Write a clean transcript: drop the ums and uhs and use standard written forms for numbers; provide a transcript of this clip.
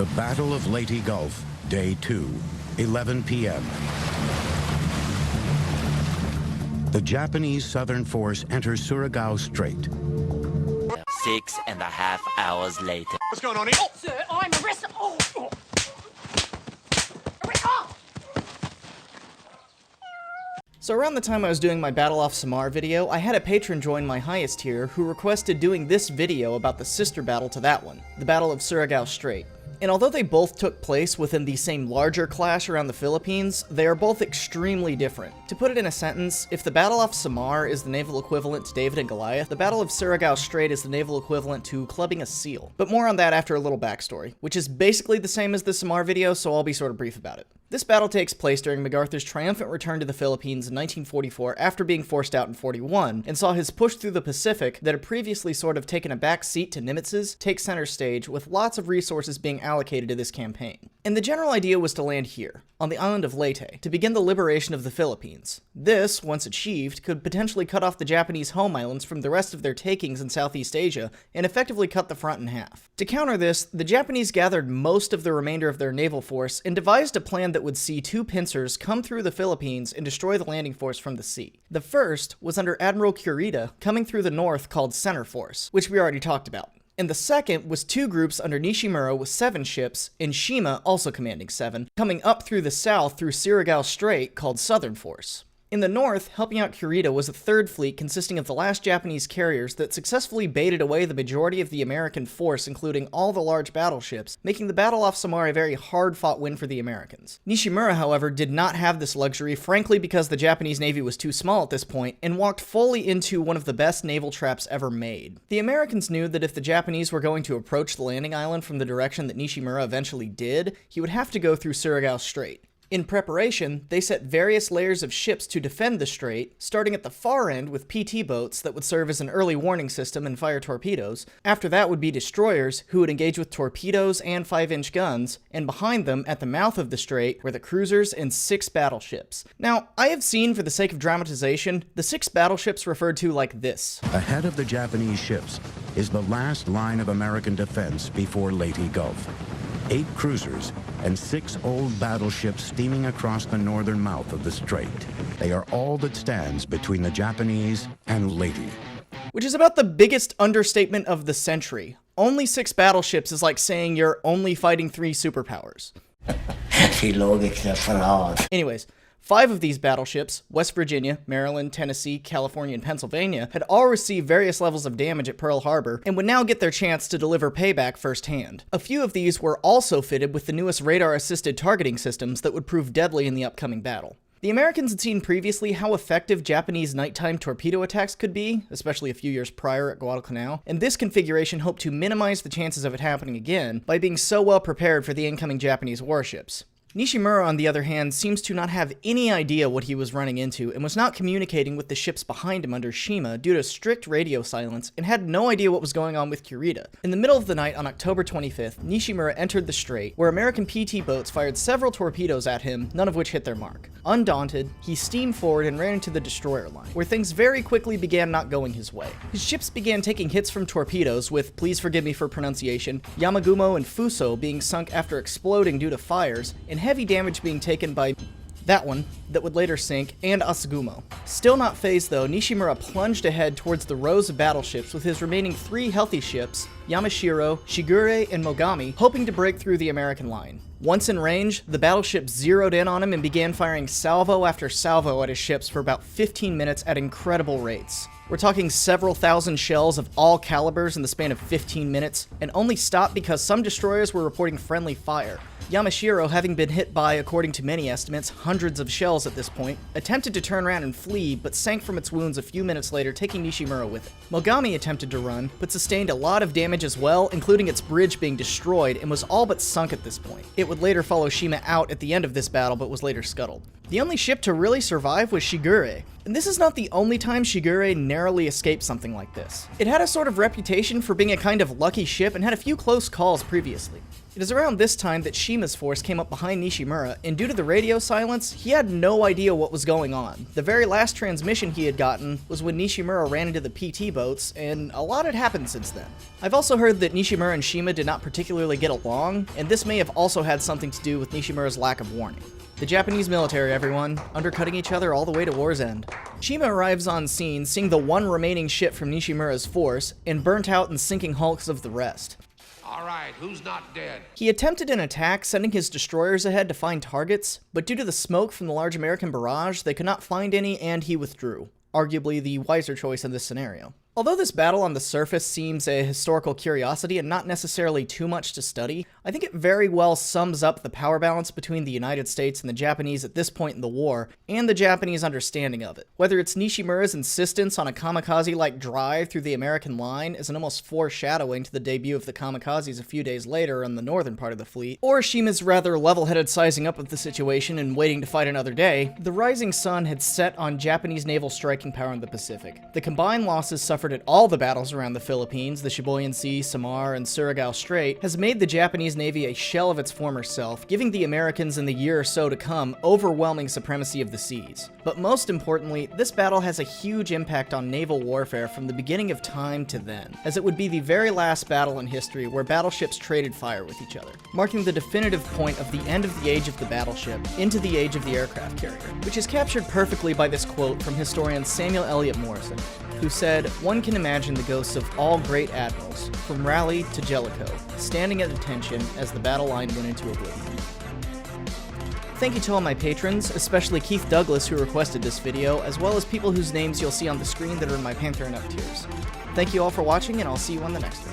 The Battle of Leyte Gulf, Day 2, 11 p.m. The Japanese Southern Force enters Surigao Strait. 6.5 hours later. What's going on here? Oh, sir, I'm arrested. Oh. Oh. So around the time I was doing my Battle Off Samar video, I had a patron join my highest tier who requested doing this video about the sister battle to that one, the Battle of Surigao Strait. And although they both took place within the same larger clash around the Philippines, they are both extremely different. To put it in a sentence, if the Battle off Samar is the naval equivalent to David and Goliath, the Battle of Surigao Strait is the naval equivalent to clubbing a seal. But more on that after a little backstory, which is basically the same as the Samar video, so I'll be sort of brief about it. This battle takes place during MacArthur's triumphant return to the Philippines in 1944 after being forced out in 41, and saw his push through the Pacific that had previously sort of taken a back seat to Nimitz's take center stage, with lots of resources being allocated to this campaign. And the general idea was to land here, on the island of Leyte, to begin the liberation of the Philippines. This, once achieved, could potentially cut off the Japanese home islands from the rest of their takings in Southeast Asia, and effectively cut the front in half. To counter this, the Japanese gathered most of the remainder of their naval force and devised a plan that would see two pincers come through the Philippines and destroy the landing force from the sea. The first was under Admiral Kurita, coming through the north called Center Force, which we already talked about. And the second was two groups under Nishimura with 7 ships, and Shima, also commanding 7, coming up through the south through Surigao Strait called Southern Force. In the north, helping out Kurita was a third fleet consisting of the last Japanese carriers that successfully baited away the majority of the American force, including all the large battleships, making the Battle off Samar a very hard-fought win for the Americans. Nishimura, however, did not have this luxury, frankly because the Japanese Navy was too small at this point, and walked fully into one of the best naval traps ever made. The Americans knew that if the Japanese were going to approach the landing island from the direction that Nishimura eventually did, he would have to go through Surigao Strait. In preparation, they set various layers of ships to defend the strait, starting at the far end with PT boats that would serve as an early warning system and fire torpedoes. After that would be destroyers, who would engage with torpedoes and 5-inch guns, and behind them, at the mouth of the strait, were the cruisers and 6 battleships. Now, I have seen, for the sake of dramatization, the 6 battleships referred to like this. Ahead of the Japanese ships is the last line of American defense before Leyte Gulf. 8 cruisers and 6 old battleships steaming across the northern mouth of the strait. They are all that stands between the Japanese and Leyte. Which is about the biggest understatement of the century. Only 6 battleships is like saying you're only fighting 3 superpowers. Anyways, 5 of these battleships, West Virginia, Maryland, Tennessee, California, and Pennsylvania, had all received various levels of damage at Pearl Harbor and would now get their chance to deliver payback firsthand. A few of these were also fitted with the newest radar-assisted targeting systems that would prove deadly in the upcoming battle. The Americans had seen previously how effective Japanese nighttime torpedo attacks could be, especially a few years prior at Guadalcanal, and this configuration hoped to minimize the chances of it happening again by being so well prepared for the incoming Japanese warships. Nishimura, on the other hand, seems to not have any idea what he was running into and was not communicating with the ships behind him under Shima due to strict radio silence, and had no idea what was going on with Kurita. In the middle of the night on October 25th, Nishimura entered the strait, where American PT boats fired several torpedoes at him, none of which hit their mark. Undaunted, he steamed forward and ran into the destroyer line, where things very quickly began not going his way. His ships began taking hits from torpedoes, with, please forgive me for pronunciation, Yamagumo and Fuso being sunk after exploding due to fires, and heavy damage being taken by that one, that would later sink, and Asugumo. Still not phased though, Nishimura plunged ahead towards the rows of battleships with his remaining 3 healthy ships, Yamashiro, Shigure, and Mogami, hoping to break through the American line. Once in range, the battleship zeroed in on him and began firing salvo after salvo at his ships for about 15 minutes at incredible rates. We're talking several thousand shells of all calibers in the span of 15 minutes, and only stopped because some destroyers were reporting friendly fire. Yamashiro, having been hit by, according to many estimates, hundreds of shells at this point, attempted to turn around and flee, but sank from its wounds a few minutes later, taking Nishimura with it. Mogami attempted to run, but sustained a lot of damage as well, including its bridge being destroyed, and was all but sunk at this point. It would later follow Shima out at the end of this battle, but was later scuttled. The only ship to really survive was Shigure, and this is not the only time Shigure narrowly escaped something like this. It had a sort of reputation for being a kind of lucky ship and had a few close calls previously. It is around this time that Shima's force came up behind Nishimura, and due to the radio silence, he had no idea what was going on. The very last transmission he had gotten was when Nishimura ran into the PT boats, and a lot had happened since then. I've also heard that Nishimura and Shima did not particularly get along, and this may have also had something to do with Nishimura's lack of warning. The Japanese military, everyone, undercutting each other all the way to war's end. Shima arrives on scene, seeing the one remaining ship from Nishimura's force, and burnt out and sinking hulks of the rest. All right, who's not dead? He attempted an attack, sending his destroyers ahead to find targets, but due to the smoke from the large American barrage, they could not find any, and he withdrew. Arguably the wiser choice in this scenario. Although this battle on the surface seems a historical curiosity and not necessarily too much to study, I think it very well sums up the power balance between the United States and the Japanese at this point in the war, and the Japanese understanding of it. Whether it's Nishimura's insistence on a kamikaze-like drive through the American line as an almost foreshadowing to the debut of the kamikazes a few days later on the northern part of the fleet, or Shima's rather level-headed sizing up of the situation and waiting to fight another day, the rising sun had set on Japanese naval striking power in the Pacific. The combined losses suffered at all the battles around the Philippines, the Shibuyan Sea, Samar, and Surigao Strait, has made the Japanese Navy a shell of its former self, giving the Americans in the year or so to come overwhelming supremacy of the seas. But most importantly, this battle has a huge impact on naval warfare from the beginning of time to then, as it would be the very last battle in history where battleships traded fire with each other, marking the definitive point of the end of the age of the battleship into the age of the aircraft carrier, which is captured perfectly by this quote from historian Samuel Eliot Morison, who said, "One can imagine the ghosts of all great admirals, from Raleigh to Jellicoe, standing at attention as the battle line went into oblivion." Thank you to all my patrons, especially Keith Douglas who requested this video, as well as people whose names you'll see on the screen that are in my Pantheon Up tiers. Thank you all for watching, and I'll see you on the next one.